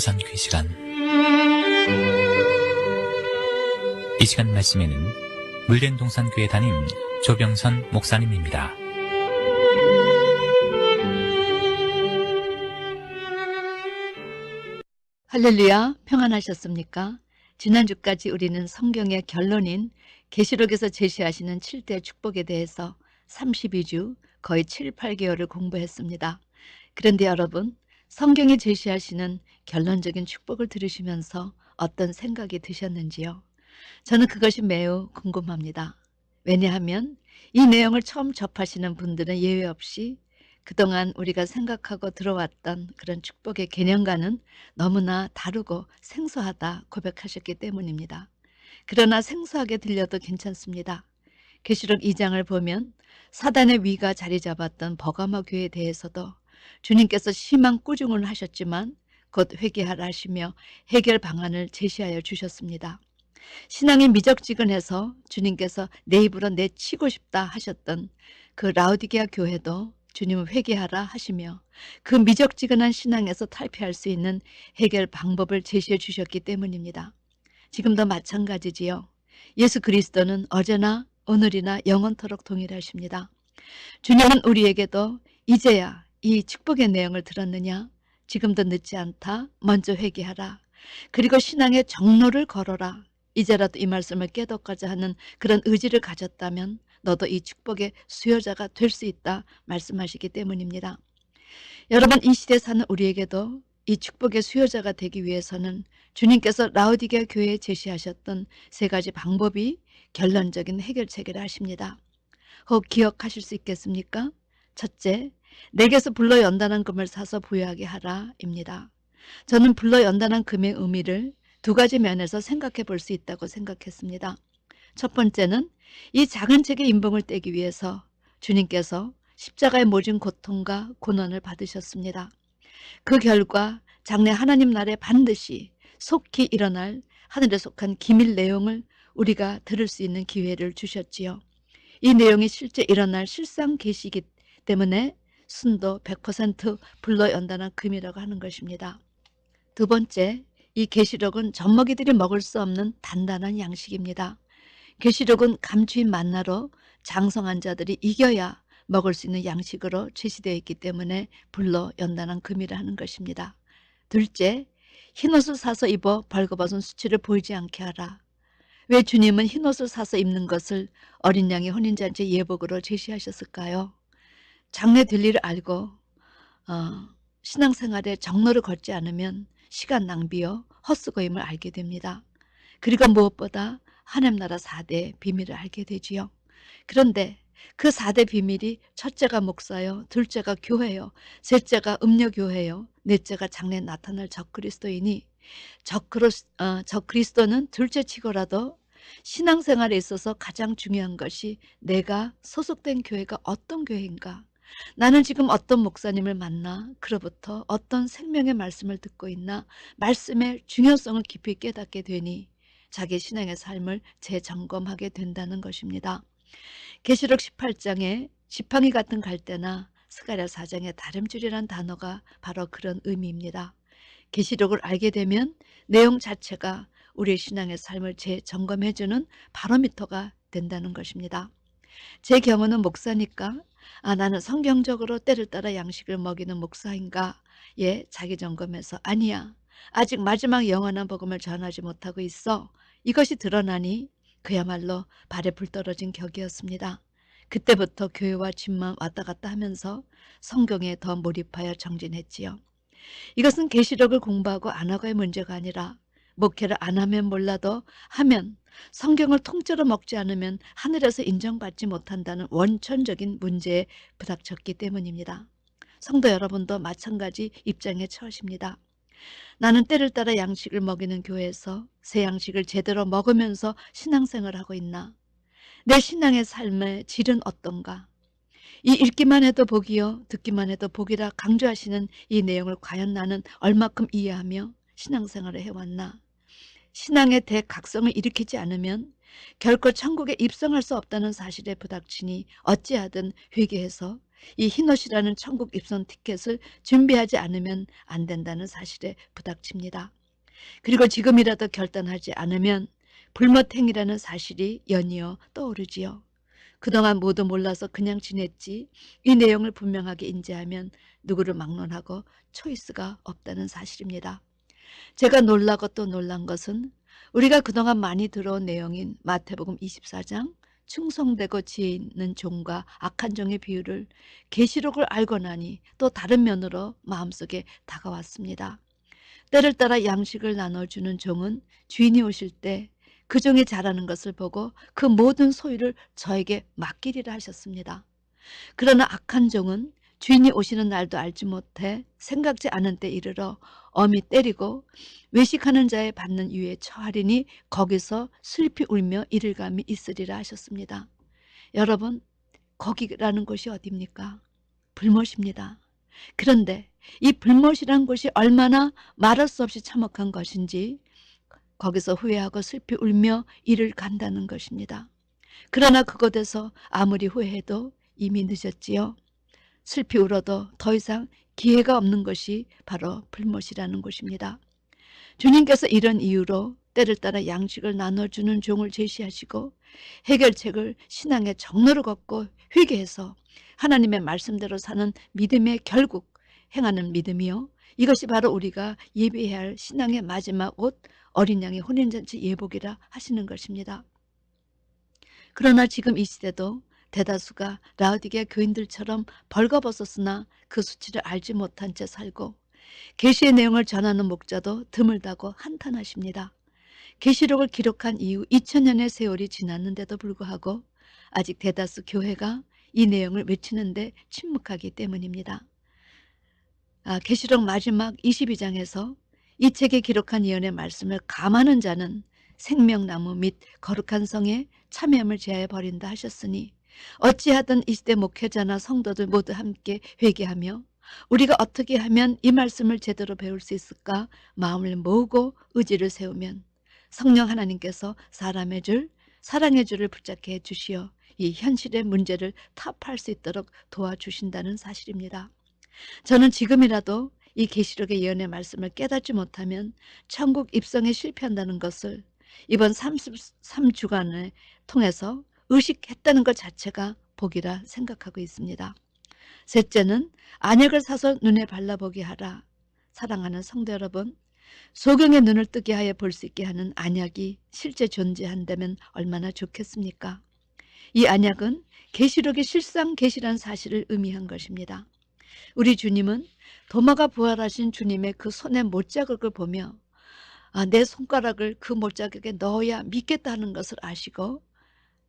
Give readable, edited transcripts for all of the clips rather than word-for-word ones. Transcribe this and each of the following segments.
동산교회 시간. 이 시간 말씀에는 물된 동산교회 담임 조병선 목사님입니다. 할렐루야, 평안하셨습니까? 지난주까지 우리는 성경의 결론인 계시록에서 제시하시는 7대 축복에 대해서 32주, 거의 7, 8개월을 공부했습니다. 그런데 여러분, 성경이 제시하시는 결론적인 축복을 들으시면서 어떤 생각이 드셨는지요? 저는 그것이 매우 궁금합니다. 왜냐하면 이 내용을 처음 접하시는 분들은 예외 없이 그동안 우리가 생각하고 들어왔던 그런 축복의 개념과는 너무나 다르고 생소하다 고백하셨기 때문입니다. 그러나 생소하게 들려도 괜찮습니다. 계시록 2장을 보면 사단의 위가 자리 잡았던 버가모 교회에 대해서도 주님께서 심한 꾸중을 하셨지만 곧 회개하라 하시며 해결 방안을 제시하여 주셨습니다. 신앙이 미적지근해서 주님께서 내 입으로 내치고 싶다 하셨던 그 라오디게아 교회도 주님은 회개하라 하시며 그 미적지근한 신앙에서 탈피할 수 있는 해결 방법을 제시해 주셨기 때문입니다. 지금도 마찬가지지요. 예수 그리스도는 어제나 오늘이나 영원토록 동일하십니다. 주님은 우리에게도 이제야 이 축복의 내용을 들었느냐? 지금도 늦지 않다. 먼저 회개하라. 그리고 신앙의 정로를 걸어라. 이제라도 이 말씀을 깨닫고자 하는 그런 의지를 가졌다면 너도 이 축복의 수요자가 될 수 있다 말씀하시기 때문입니다. 여러분, 이 시대에 사는 우리에게도 이 축복의 수요자가 되기 위해서는 주님께서 라오디게아 교회에 제시하셨던 세 가지 방법이 결론적인 해결책이라 하십니다. 혹 기억하실 수 있겠습니까? 첫째, 내게서 불러 연단한 금을 사서 부유하게 하라 입니다. 저는 불러 연단한 금의 의미를 두 가지 면에서 생각해 볼 수 있다고 생각했습니다. 첫 번째는 이 작은 책의 인봉을 떼기 위해서 주님께서 십자가의 모진 고통과 고난을 받으셨습니다. 그 결과 장래 하나님 나라에 반드시 속히 일어날 하늘에 속한 기밀 내용을 우리가 들을 수 있는 기회를 주셨지요. 이 내용이 실제 일어날 실상 계시이기 때문에 순도 100% 불러 연단한 금이라고 하는 것입니다. 두 번째, 이 계시록은 젖먹이들이 먹을 수 없는 단단한 양식입니다. 계시록은 감추인 만나로 장성한 자들이 이겨야 먹을 수 있는 양식으로 제시되어 있기 때문에 불러 연단한 금이라 하는 것입니다. 둘째, 흰옷을 사서 입어 벌거벗은 수치를 보이지 않게 하라. 왜 주님은 흰옷을 사서 입는 것을 어린 양의 혼인잔치 예복으로 제시하셨을까요? 장래 될 일을 알고 신앙생활에 정로를 걷지 않으면 시간 낭비여 헛수고임을 알게 됩니다. 그리고 무엇보다 하나님 나라 4대 비밀을 알게 되지요. 그런데 그 4대 비밀이 첫째가 목사요, 둘째가 교회요, 셋째가 음료교회요, 넷째가 장래에 나타날 적그리스도이니 적그리스도는 둘째 치고라도 신앙생활에 있어서 가장 중요한 것이 내가 소속된 교회가 어떤 교회인가, 나는 지금 어떤 목사님을 만나 그로부터 어떤 생명의 말씀을 듣고 있나, 말씀의 중요성을 깊이 깨닫게 되니 자기 신앙의 삶을 재점검하게 된다는 것입니다. 계시록 18장에 지팡이 같은 갈대나 스가랴 4장의 다름줄이란 단어가 바로 그런 의미입니다. 계시록을 알게 되면 내용 자체가 우리의 신앙의 삶을 재점검해주는 바로미터가 된다는 것입니다. 제 경우는 목사니까 나는 성경적으로 때를 따라 양식을 먹이는 목사인가? 예, 자기 점검해서 아니야. 아직 마지막 영원한 복음을 전하지 못하고 있어. 이것이 드러나니 그야말로 발에 불 떨어진 격이었습니다. 그때부터 교회와 집만 왔다 갔다 하면서 성경에 더 몰입하여 정진했지요. 이것은 계시록을 공부하고 안 하고의 문제가 아니라 목회를 안 하면 몰라도 하면 성경을 통째로 먹지 않으면 하늘에서 인정받지 못한다는 원천적인 문제에 부닥쳤기 때문입니다. 성도 여러분도 마찬가지 입장에 처하십니다. 나는 때를 따라 양식을 먹이는 교회에서 새 양식을 제대로 먹으면서 신앙생활을 하고 있나? 내 신앙의 삶의 질은 어떤가? 이 읽기만 해도 복이요 듣기만 해도 복이라 강조하시는 이 내용을 과연 나는 얼마큼 이해하며 신앙생활을 해왔나? 신앙의 대각성을 일으키지 않으면 결코 천국에 입성할 수 없다는 사실에 부닥치니 어찌하든 회개해서 이 흰옷이라는 천국 입성 티켓을 준비하지 않으면 안 된다는 사실에 부닥칩니다. 그리고 지금이라도 결단하지 않으면 불모탱이라는 사실이 연이어 떠오르지요. 그동안 모두 몰라서 그냥 지냈지 이 내용을 분명하게 인지하면 누구를 막론하고 초이스가 없다는 사실입니다. 제가 놀라고 또 놀란 것은 우리가 그동안 많이 들어온 내용인 마태복음 24장 충성되고 지혜 있는 종과 악한 종의 비유를 계시록을 알고 나니 또 다른 면으로 마음속에 다가왔습니다. 때를 따라 양식을 나눠주는 종은 주인이 오실 때 그 종이 잘하는 것을 보고 그 모든 소유를 저에게 맡기리라 하셨습니다. 그러나 악한 종은 주인이 오시는 날도 알지 못해 생각지 않은 때 이르러 엄히 때리고 외식하는 자의 받는 유에 처하리니 거기서 슬피 울며 이를감이 있으리라 하셨습니다. 여러분, 거기라는 곳이 어디입니까? 불못입니다. 그런데 이 불못이란 곳이 얼마나 말할 수 없이 참혹한 것인지 거기서 후회하고 슬피 울며 이를 간다는 것입니다. 그러나 그곳에서 아무리 후회해도 이미 늦었지요. 슬피 울어도 더 이상 기회가 없는 것이 바로 불못이라는 곳입니다. 주님께서 이런 이유로 때를 따라 양식을 나눠주는 종을 제시하시고 해결책을 신앙의 정로를 걷고 회개해서 하나님의 말씀대로 사는 믿음의 결국 행하는 믿음이요. 이것이 바로 우리가 예배해야 할 신앙의 마지막 옷 어린 양의 혼인잔치 예복이라 하시는 것입니다. 그러나 지금 이 시대도 대다수가 라오디게아 교인들처럼 벌거벗었으나 그 수치를 알지 못한 채 살고 계시의 내용을 전하는 목자도 드물다고 한탄하십니다. 계시록을 기록한 이후 2000년의 세월이 지났는데도 불구하고 아직 대다수 교회가 이 내용을 외치는데 침묵하기 때문입니다. 계시록 마지막 22장에서 이 책에 기록한 예언의 말씀을 감하는 자는 생명나무 및 거룩한 성에 참여함을 제하여 버린다 하셨으니 어찌하든 이 시대 목회자나 성도들 모두 함께 회개하며 우리가 어떻게 하면 이 말씀을 제대로 배울 수 있을까 마음을 모으고 의지를 세우면 성령 하나님께서 사람의 줄, 사랑의 줄을 붙잡게 해주시어 이 현실의 문제를 타파할 수 있도록 도와주신다는 사실입니다. 저는 지금이라도 이 계시록의 예언의 말씀을 깨닫지 못하면 천국 입성에 실패한다는 것을 이번 33주간을 통해서 의식했다는 것 자체가 복이라 생각하고 있습니다. 셋째는 안약을 사서 눈에 발라보게 하라. 사랑하는 성도 여러분, 소경의 눈을 뜨게 하여 볼 수 있게 하는 안약이 실제 존재한다면 얼마나 좋겠습니까? 이 안약은 계시록의 실상 계시란 사실을 의미한 것입니다. 우리 주님은 도마가 부활하신 주님의 그 손의 못자국을 보며 내 손가락을 그 못자국에 넣어야 믿겠다 하는 것을 아시고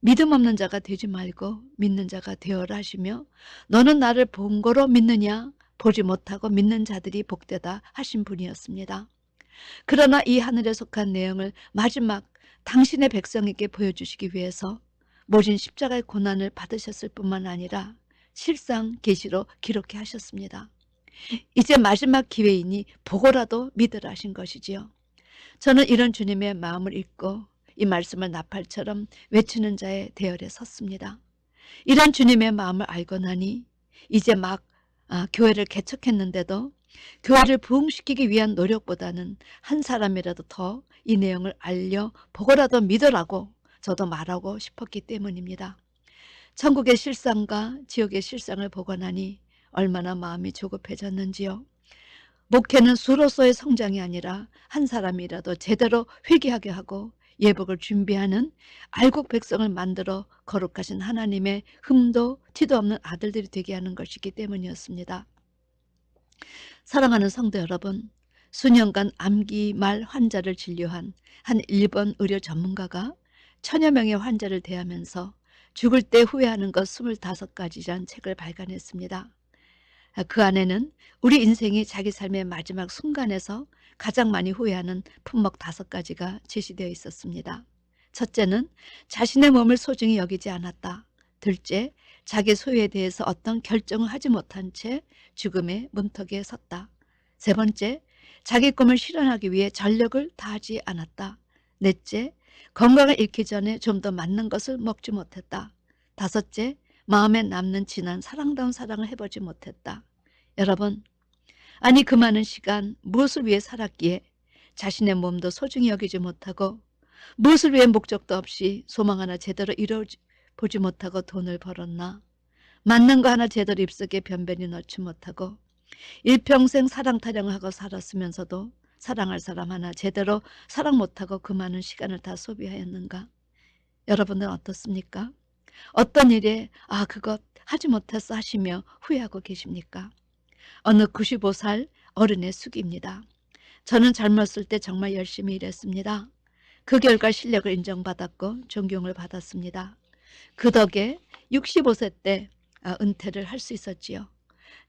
믿음 없는 자가 되지 말고 믿는 자가 되어라 하시며 너는 나를 본 거로 믿느냐 보지 못하고 믿는 자들이 복되다 하신 분이었습니다. 그러나 이 하늘에 속한 내용을 마지막 당신의 백성에게 보여주시기 위해서 모진 십자가의 고난을 받으셨을 뿐만 아니라 실상 계시로 기록해 하셨습니다. 이제 마지막 기회이니 보고라도 믿으라 하신 것이지요. 저는 이런 주님의 마음을 읽고 이 말씀을 나팔처럼 외치는 자의 대열에 섰습니다. 이런 주님의 마음을 알고 나니 이제 막 교회를 개척했는데도 교회를 부흥시키기 위한 노력보다는 한 사람이라도 더 이 내용을 알려 보고라도 믿으라고 저도 말하고 싶었기 때문입니다. 천국의 실상과 지옥의 실상을 보고 나니 얼마나 마음이 조급해졌는지요. 목회는 수로서의 성장이 아니라 한 사람이라도 제대로 회개하게 하고 예복을 준비하는 알곡 백성을 만들어 거룩하신 하나님의 흠도 티도 없는 아들들이 되게 하는 것이기 때문이었습니다. 사랑하는 성도 여러분, 수년간 암기말 환자를 진료한 한 일본 의료 전문가가 1000여 명의 환자를 대하면서 죽을 때 후회하는 것 25가지란 책을 발간했습니다. 그 안에는 우리 인생이 자기 삶의 마지막 순간에서 가장 많이 후회하는 품목 5가지가 제시되어 있었습니다. 첫째는 자신의 몸을 소중히 여기지 않았다. 둘째, 자기 소유에 대해서 어떤 결정을 하지 못한 채 죽음의 문턱에 섰다. 세 번째, 자기 꿈을 실현하기 위해 전력을 다하지 않았다. 넷째, 건강을 잃기 전에 좀 더 맞는 것을 먹지 못했다. 다섯째, 마음에 남는 진한 사랑다운 사랑을 해보지 못했다. 여러분, 아니 그 많은 시간 무엇을 위해 살았기에 자신의 몸도 소중히 여기지 못하고 무엇을 위해 목적도 없이 소망 하나 제대로 이루어보지 못하고 돈을 벌었나? 맞는 거 하나 제대로 입속에 변변히 넣지 못하고 일평생 사랑 타령을 하고 살았으면서도 사랑할 사람 하나 제대로 사랑 못하고 그 많은 시간을 다 소비하였는가? 여러분은 어떻습니까? 어떤 일에 그것 하지 못했어 하시며 후회하고 계십니까? 어느 95살 어른의 숙입니다. 저는 젊었을 때 정말 열심히 일했습니다. 그 결과 실력을 인정받았고 존경을 받았습니다. 그 덕에 65세 때 은퇴를 할 수 있었지요.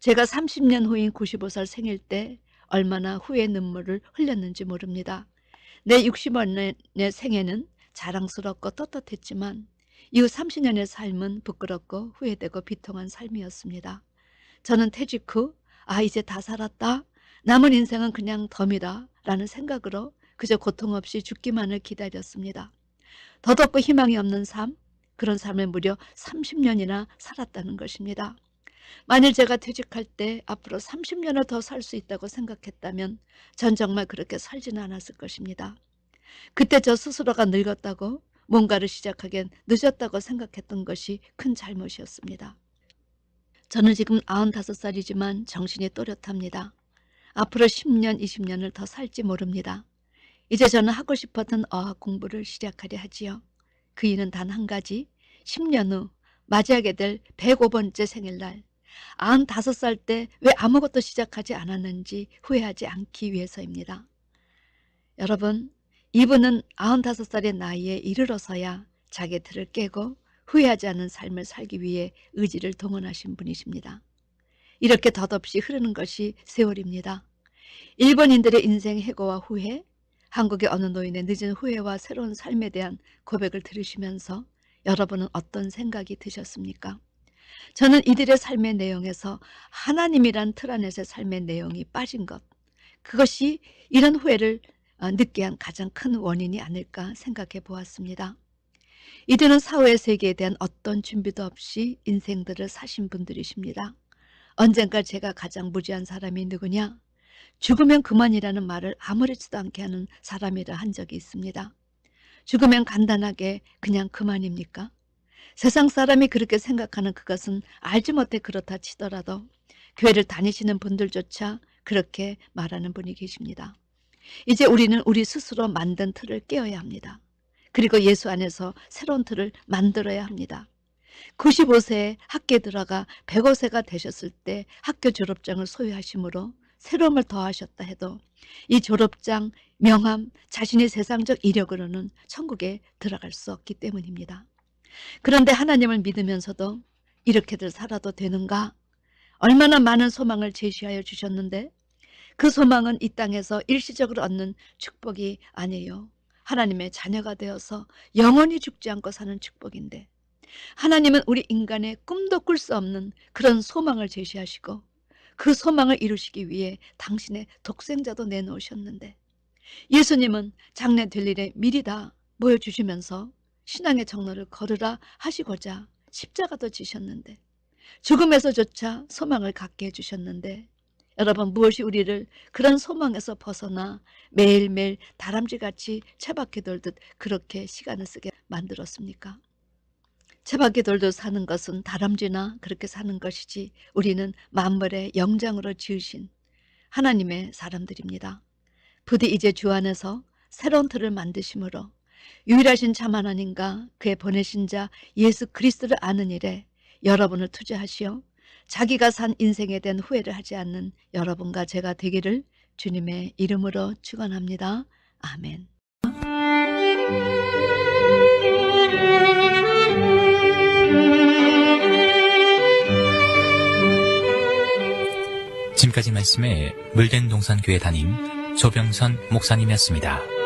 제가 30년 후인 95살 생일 때 얼마나 후회의 눈물을 흘렸는지 모릅니다. 내 60년의 생애는 자랑스럽고 떳떳했지만 이후 30년의 삶은 부끄럽고 후회되고 비통한 삶이었습니다. 저는 퇴직 후 이제 다 살았다. 남은 인생은 그냥 덤이다 라는 생각으로 그저 고통 없이 죽기만을 기다렸습니다. 덧없고 희망이 없는 삶, 그런 삶을 무려 30년이나 살았다는 것입니다. 만일 제가 퇴직할 때 앞으로 30년을 더 살 수 있다고 생각했다면 전 정말 그렇게 살지는 않았을 것입니다. 그때 저 스스로가 늙었다고 뭔가를 시작하기엔 늦었다고 생각했던 것이 큰 잘못이었습니다. 저는 지금 95살이지만 정신이 또렷합니다. 앞으로 10년, 20년을 더 살지 모릅니다. 이제 저는 하고 싶었던 어학 공부를 시작하려 하지요. 그 이유는 단 한 가지, 10년 후 맞이하게 될 105번째 생일날 95살 때 왜 아무것도 시작하지 않았는지 후회하지 않기 위해서입니다. 여러분, 이분은 95살의 나이에 이르러서야 자기 틀을 깨고 후회하지 않는 삶을 살기 위해 의지를 동원하신 분이십니다. 이렇게 덧없이 흐르는 것이 세월입니다. 일본인들의 인생 해고와 후회, 한국의 어느 노인의 늦은 후회와 새로운 삶에 대한 고백을 들으시면서 여러분은 어떤 생각이 드셨습니까? 저는 이들의 삶의 내용에서 하나님이란 틀 안에서의 삶의 내용이 빠진 것, 그것이 이런 후회를 늦게 한 가장 큰 원인이 아닐까 생각해 보았습니다. 이들은 사후의 세계에 대한 어떤 준비도 없이 인생들을 사신 분들이십니다. 언젠가 제가 가장 무지한 사람이 누구냐? 죽으면 그만이라는 말을 아무렇지도 않게 하는 사람이라 한 적이 있습니다. 죽으면 간단하게 그냥 그만입니까? 세상 사람이 그렇게 생각하는 그것은 알지 못해 그렇다 치더라도 교회를 다니시는 분들조차 그렇게 말하는 분이 계십니다. 이제 우리는 우리 스스로 만든 틀을 깨어야 합니다. 그리고 예수 안에서 새로운 틀을 만들어야 합니다. 95세에 학교에 들어가 105세가 되셨을 때 학교 졸업장을 소유하심으로 새로움을 더하셨다 해도 이 졸업장, 명함, 자신의 세상적 이력으로는 천국에 들어갈 수 없기 때문입니다. 그런데 하나님을 믿으면서도 이렇게들 살아도 되는가? 얼마나 많은 소망을 제시하여 주셨는데 그 소망은 이 땅에서 일시적으로 얻는 축복이 아니에요. 하나님의 자녀가 되어서 영원히 죽지 않고 사는 축복인데 하나님은 우리 인간의 꿈도 꿀 수 없는 그런 소망을 제시하시고 그 소망을 이루시기 위해 당신의 독생자도 내놓으셨는데 예수님은 장래 될 일에 미리 다 보여주시면서 신앙의 정로를 걸으라 하시고자 십자가도 지셨는데 죽음에서조차 소망을 갖게 해주셨는데 여러분, 무엇이 우리를 그런 소망에서 벗어나 매일매일 다람쥐같이 채바퀴 돌듯 그렇게 시간을 쓰게 만들었습니까? 채바퀴 돌듯 사는 것은 다람쥐나 그렇게 사는 것이지 우리는 만물의 영장으로 지으신 하나님의 사람들입니다. 부디 이제 주 안에서 새로운 틀을 만드심으로 유일하신 참 하나님과 그의 보내신 자 예수 그리스도를 아는 일에 여러분을 투자하시어 자기가 산 인생에 대한 후회를 하지 않는 여러분과 제가 되기를 주님의 이름으로 축원합니다. 아멘. 지금까지 말씀에 물된 동산교회 담임 조병선 목사님이었습니다.